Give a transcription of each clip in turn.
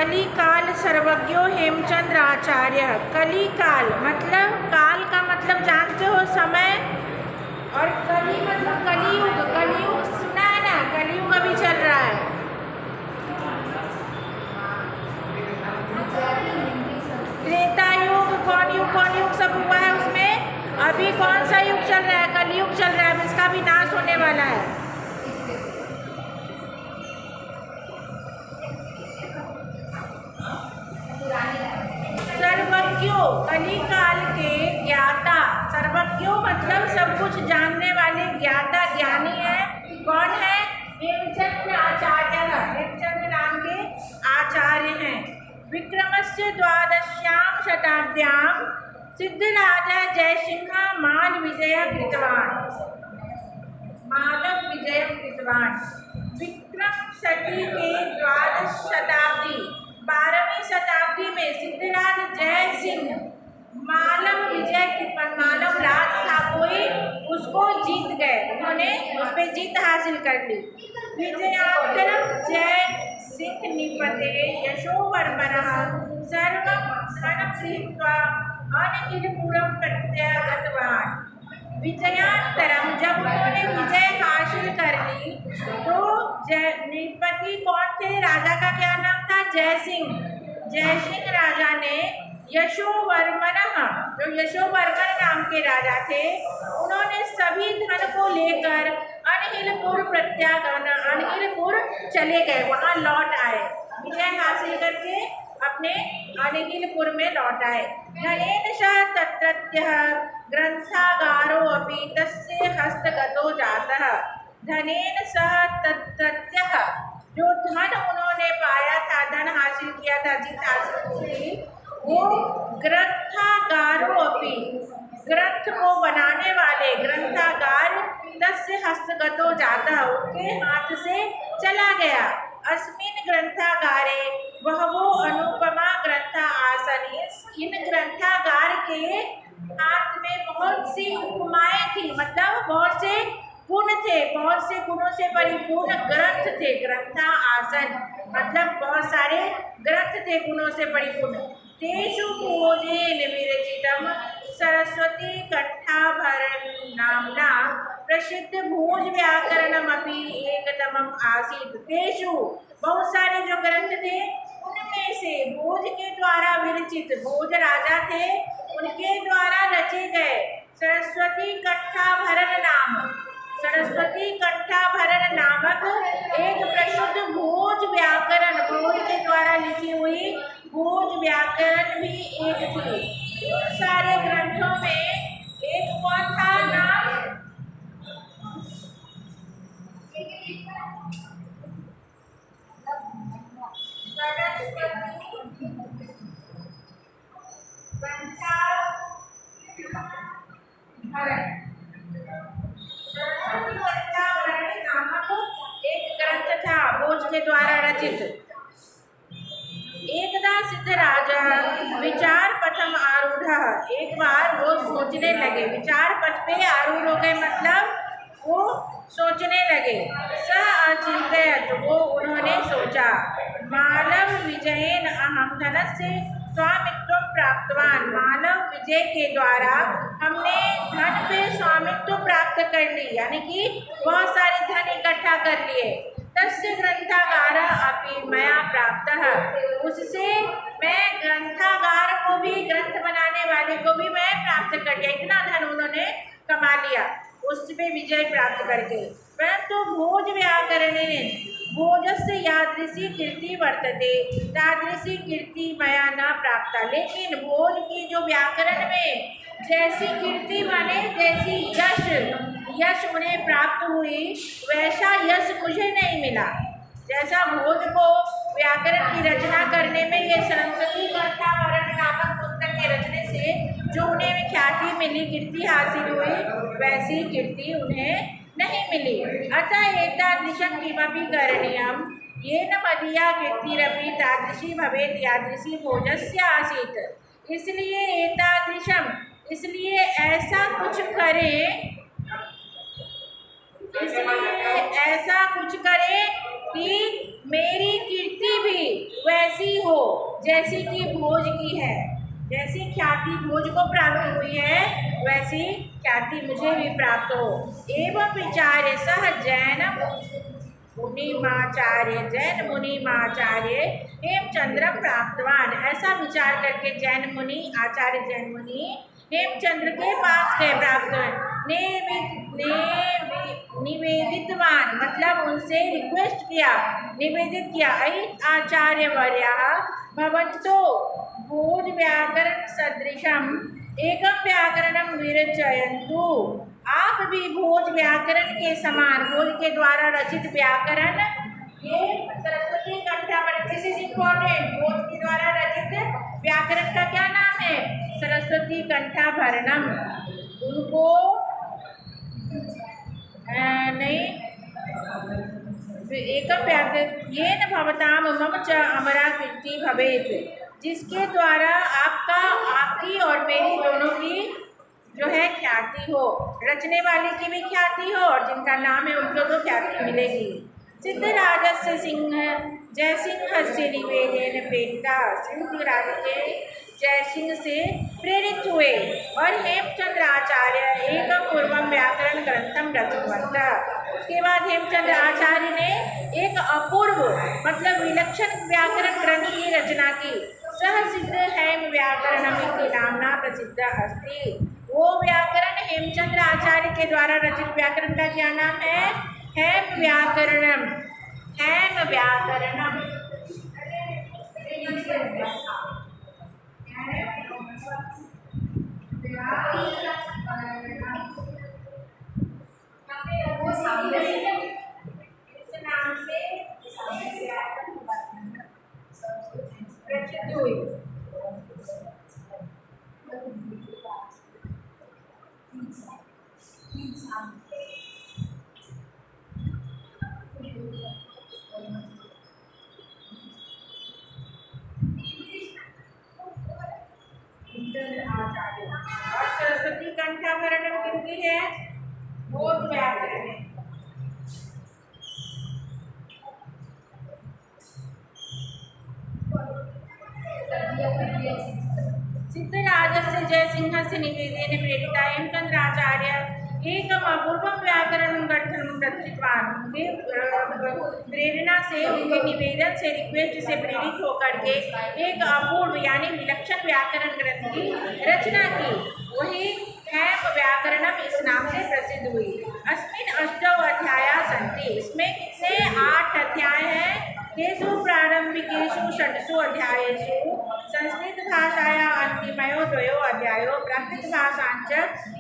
कलिकाल सर्वज्ञो हेमचंद्र आचार्य। कलिकाल मतलब, काल का मतलब जानते हो समय, और कली मतलब कलियुग। कलियुग सुना है ना, कलियुग अभी चल रहा है। त्रेता युग, कौन युग सब हुआ है उसमें। अभी कौन सा युग चल रहा है? कलियुग चल रहा है, इसका भी नाश होने वाला है। सर्वज्ञो, कलिकाल के ज्ञाता। सर्वज्ञो मतलब सब कुछ जानने वाले, ज्ञाता ज्ञानी है। कौन है? हेमचंद्र आचार्य। हेमचंद्र नाम के आचार्य हैं। विक्रमस्य द्वादश्याम शताब्द्यां सिद्धराजा जयसिंह माल विजय कृतवान। मालव विजय कृतवान। विक्रम शती के द्वादश शताब्दी, 12वीं शताब्दी में सिद्धराज जय सिंह मालव विजय कृतवान, मालव राज था कोई, उसको जीत गए। उन्होंने उस पर जीत हासिल कर ली। विजयांतरम जय सिंह निपते यशोवर्मनः सर्वं धनं गृहीत्वा अनिलपुरं प्रत्यागतवान्। विजयांतरम, जब उन्होंने विजय हासिल कर ली तो नृपति कौन थे? राजा का क्या नाम था? जयसिंह। जयसिंह राजा ने यशोवर्मन, जो यशोवर्मन नाम के राजा थे, उन्होंने सभी धन को लेकर अनहिलपुर अनहिलपुर चले गए, वहाँ लौट आए। विजय हासिल करके अपने अनहिलपुर में लौट आए। धनेन सह तत्रत्यः ग्रंथागारो अपि तस्य हस्तगतो जातः। धनेन सह तत्रत्यः, जो धन उन्होंने पाया था, धन हासिल किया था, जीत हासिल की थी, वो ग्रंथागारो अपि, ग्रंथ को बनाने वाले ग्रंथागार, तस्य हस्तगतो जातः, उनके हाथ से चला गया। अस्मिन् ग्रंथागारे वह वो अनुपमा ग्रंथा आसन। इन ग्रंथागार के हाथ में बहुत सी उपमाएं थी, मतलब बहुत से गुण थे, बहुत से गुणों से परिपूर्ण ग्रंथ थे। ग्रंथा आसन मतलब बहुत सारे ग्रंथ थे गुणों से परिपूर्ण। तेषु भोजेन विरचितम सरस्वती कंठाभरण नामना प्रसिद्ध भोज व्याकरणमपि एकतमम् आसीत्। तेषु, बहुत सारे जो ग्रंथ थे उनमें से भोज के द्वारा विरचित, भोज राजा थे, उनके द्वारा रचे गए सरस्वती कंठाभरण नाम, सरस्वती कंठाभरण नामक एक प्रसिद्ध भोज व्याकरण, भोज के द्वारा लिखी हुई भोज व्याकरण भी एक थी। उन सारे ग्रंथों में एक कौन था नाम? एक ग्रंथ था भोज के द्वारा रचित। एकदा सिद्धराज विचार पथम आरूढ़, एक बार वो सोचने लगे, विचार पथ पे आरूढ़ हो गए, मतलब वो सोचने लगे। स अचिंतयत्, वो उन्होंने सोचा, मालव विजयेन अहम धनस्य स्वामित्व प्राप्तवान। मालव विजय के द्वारा हमने धन पे स्वामित्व प्राप्त कर ली, यानी कि बहुत सारे धन इकट्ठा कर लिए। तस्य ग्रंथागार अपि मया प्राप्तः, उससे मैं ग्रंथागार को भी, ग्रंथ बनाने वाले को भी मैं प्राप्त कर लिया। इतना धन उन्होंने कमा लिया उस पे विजय प्राप्त करके। परंतु भोज व्याकरणे भोजस्य यादृशी कीर्ति वर्तते तादृशी कीर्ति मया न प्राप्ता। लेकिन भोज की जो व्याकरण में जैसी कीर्ति माने जैसी यश उन्हें प्राप्त हुई, वैसा यश मुझे नहीं मिला। जैसा भोज को व्याकरण की रचना करने में, ये सरस्वती कंठाभरण नामक पुस्तक के रचने से जो उन्हें ख्याति मिली, कीर्ति हासिल हुई, वैसी कीर्ति उन्हें नहीं मिली। अतः एतादृशं किमपि करणीयं येन मदीया कीर्तिरपि तादृशी भवेत् यादृशी भोजस्य आसीत्। इसलिए एतादृशम, इसलिए ऐसा कुछ करें, इसलिए ऐसा कुछ करें कि मेरी कीर्ति भी वैसी हो जैसी कि भोज की है। जैसी ख्याति भोज को प्राप्त हुई है वैसी ख्याति मुझे भी प्राप्त हो। एवं विचार्य सह जैन मुनिमाचार्य हेमचंद्र प्राप्तवान। ऐसा विचार करके जैन मुनि आचार्य जैन मुनि हेमचंद्र के पास गए, प्राप्त निवेदितवान मतलब उनसे रिक्वेस्ट किया, निवेदित किया। अयि आचार्य वर्या भवन्तो भोज व्याकरण सदृशम एकम व्याकरणम विरचयन्तु। आप भी भोज व्याकरण के समान, भोज के द्वारा रचित व्याकरण, ये सरस्वती कंठाभरणम, दिस इज इम्पोर्टेंट। भोज के द्वारा रचित व्याकरण का क्या नाम है? सरस्वती कंठाभरणम। उनको नहीं एकम व्याकरण ये न भवताम मम च अमरा कीर्ति भवेत, जिसके द्वारा आपकी और मेरी दोनों की जो है ख्याति हो, रचने वाले की भी ख्याति हो और जिनका नाम है उनको तो ख्याति मिलेगी। सिद्धराजस्य सिंह जयसिंह से निवेदन प्रेरिता, सिद्धराज के जयसिंह से प्रेरित हुए और हेमचंद्र आचार्य एक पूर्वम व्याकरण ग्रंथम रचितवन्तः। उसके बाद हेमचंद्र आचार्य ने एक अपूर्व मतलब विलक्षण व्याकरण ग्रंथ की रचना की। सह सिद्ध हेम व्याकरणम इति नामना प्रसिद्ध अस्ति। वो व्याकरण हेमचंद्र आचार्य के द्वारा रचित व्याकरण का क्या नाम है? हेम व्याकरणम। हेम व्याकरणम। इस नाम से प्रसिद्ध हुई। और सरस्वती कंठाभरणम किनकी है? भोज व्याकरण है। सिद्धराजस्य जयसिंहस्य निवेदेन प्रेरिता हेमचंद्र आचार्य एकम अपूर्वम व्याकरण ग्रंथम रचितवान। उनके प्रेरणा से, उनके निवेदन से, रिक्वेस्ट से प्रेरित होकर के एक अपूर्व यानी विलक्षण व्याकरण ग्रंथ की रचना की। वही हेम व्याकरणम इस नाम से प्रसिद्ध हुई। अस्मिन् अष्टौ अध्याया सन्ति। इसमें कितने 8 अध्याय हैं? केषु प्रारंभिकेषु 6 अध्यायेषु संस्कृत भाषाया अन्तिमयो 2 अध्यायो प्राकृत भाषांच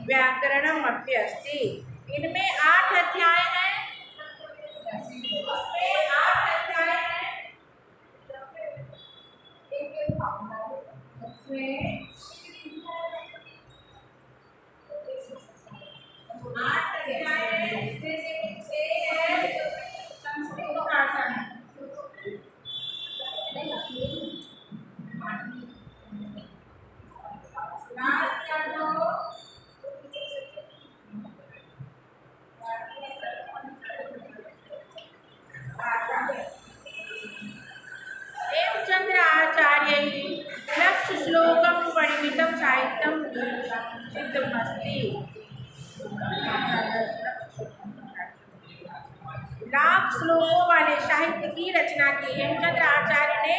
व्याकरणम अपि अस्ति। इनमें 8 अध्याय हैं। इसमें 8 अध्याय हैं। इसमें 8 अध्याय हैं, जिसमें से 6 है संस्कृत भाषा में। हेमचंद्र आचार्य लक्ष्य श्लोकम परिमितम साहित्यम सिद्धमस्ति। लाख श्लोकों वाले साहित्य की रचना की। हेमचंद्र आचार्य ने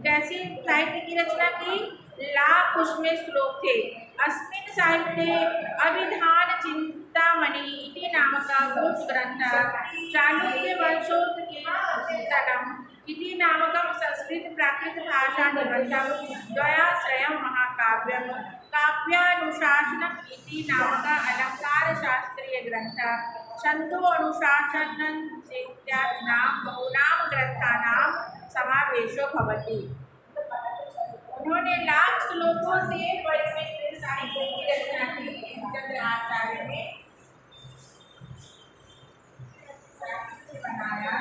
कैसी साहित्य की रचना की? लाख उसमें श्लोक थे। अस्मिन् साहित्ये अभिधान चिंतामणि इति नामक ग्रंथ, चालुक्य वंशोत्तरम इति नामकं संस्कृत प्राकृत भाषा निबंधं, द्वयाश्रयं महाकाव्यं, काव्यानुशासनम इति नामक अलंकार शास्त्रीय ग्रंथ, छंदो अनुशासनं इत्यादीनां बहूनां ग्रंथानां समावेशो भवति। उन्होंने लाख श्लोकों से परिमित साहित्य की रचना की। हेमचंद्र आचार्य ने बनाया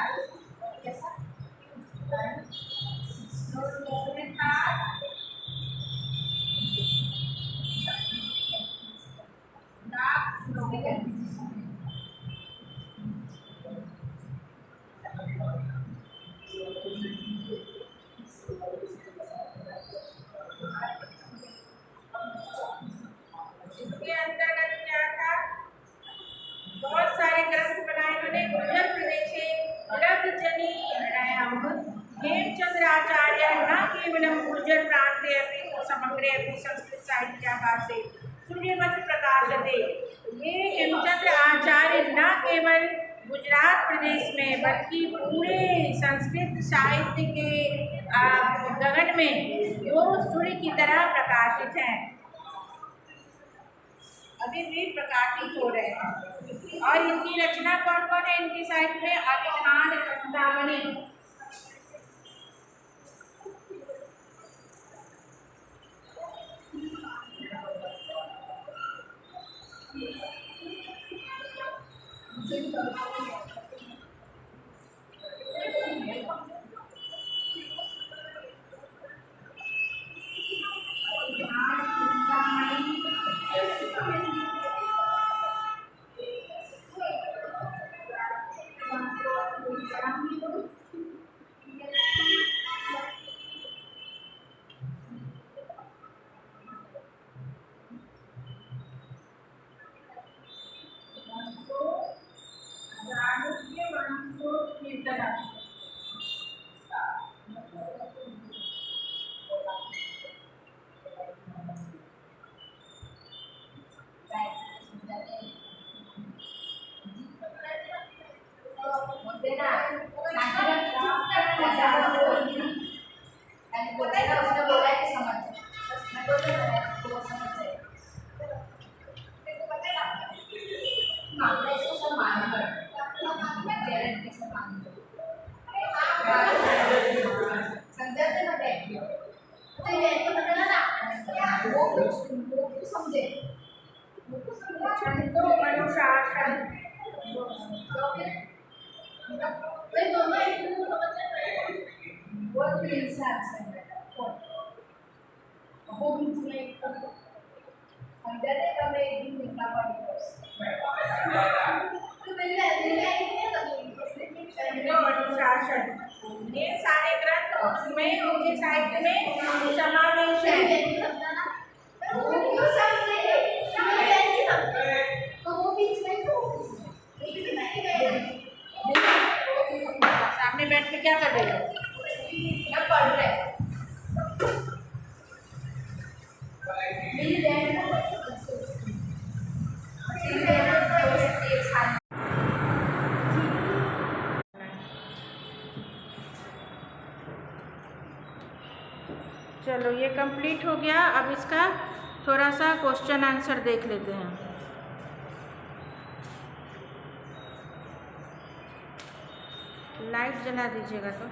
अपनी संस्कृत साहित्यागार से। सूर्यमत प्रकाशते, ये हेमचंद्र आचार्य न केवल गुजरात प्रदेश में बल्कि पूरे संस्कृत साहित्य के गगन में वो सूर्य की तरह प्रकाशित हैं, अभी भी प्रकाशित हो रहे हैं। और इनकी रचना कौन कौन है इनके साहित्य में? अभिधान चिंतामणि, ये सारे ग्रंथ उसमें उनके साहित्य में समावेश है। सामने बैठ के क्या कर रहे हो? मैं पढ़ रहे। चलो ये कंप्लीट हो गया। अब इसका थोड़ा सा क्वेश्चन आंसर देख लेते हैं। लाइट जला दीजिएगा तो।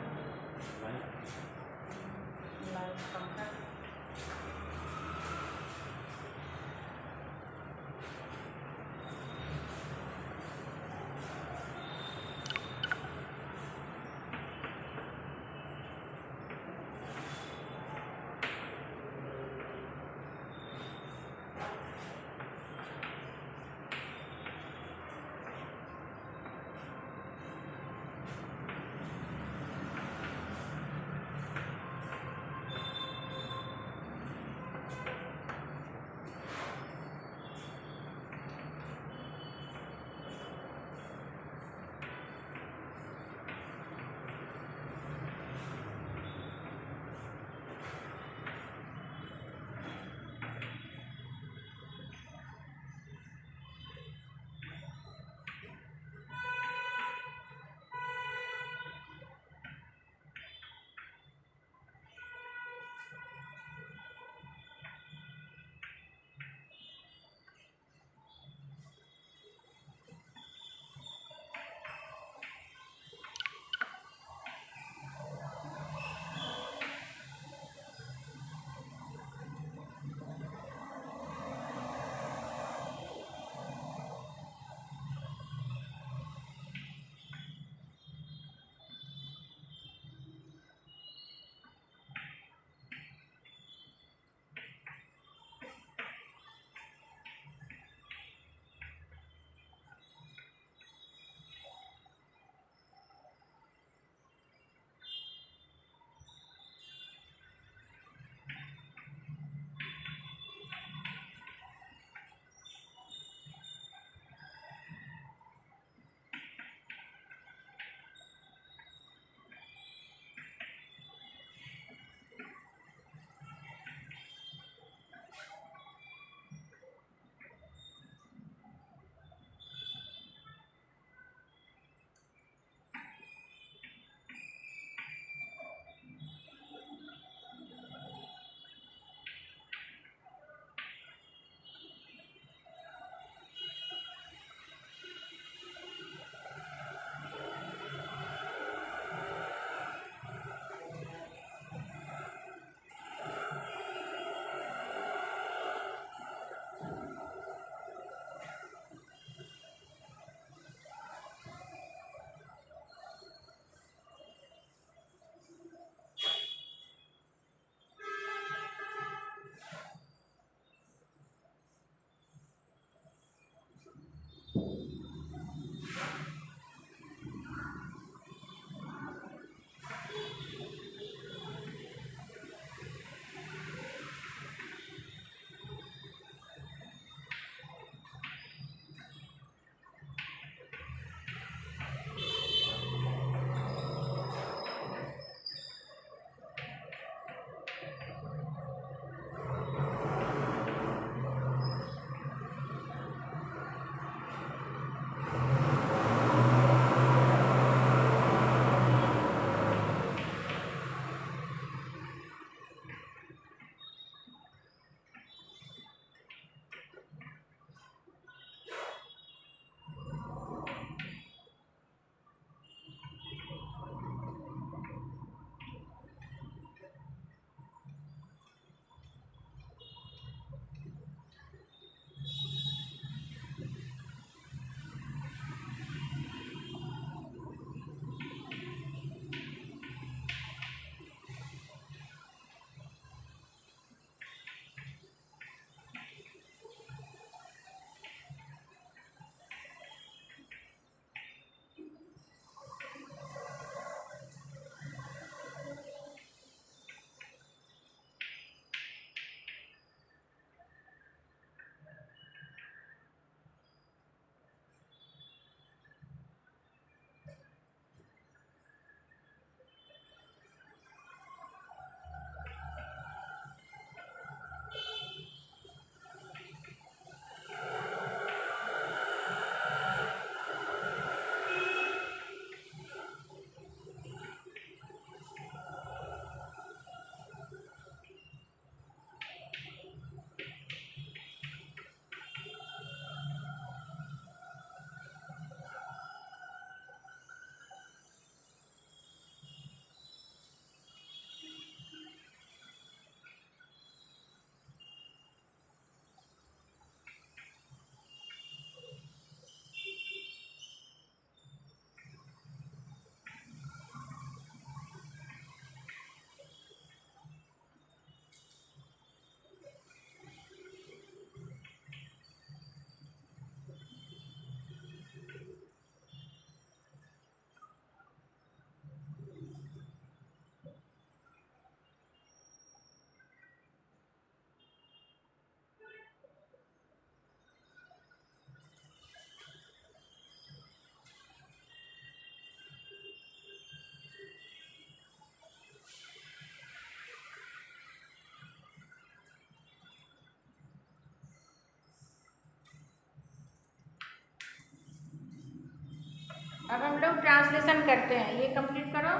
अब हम लोग ट्रांसलेशन करते हैं, ये कंप्लीट करो।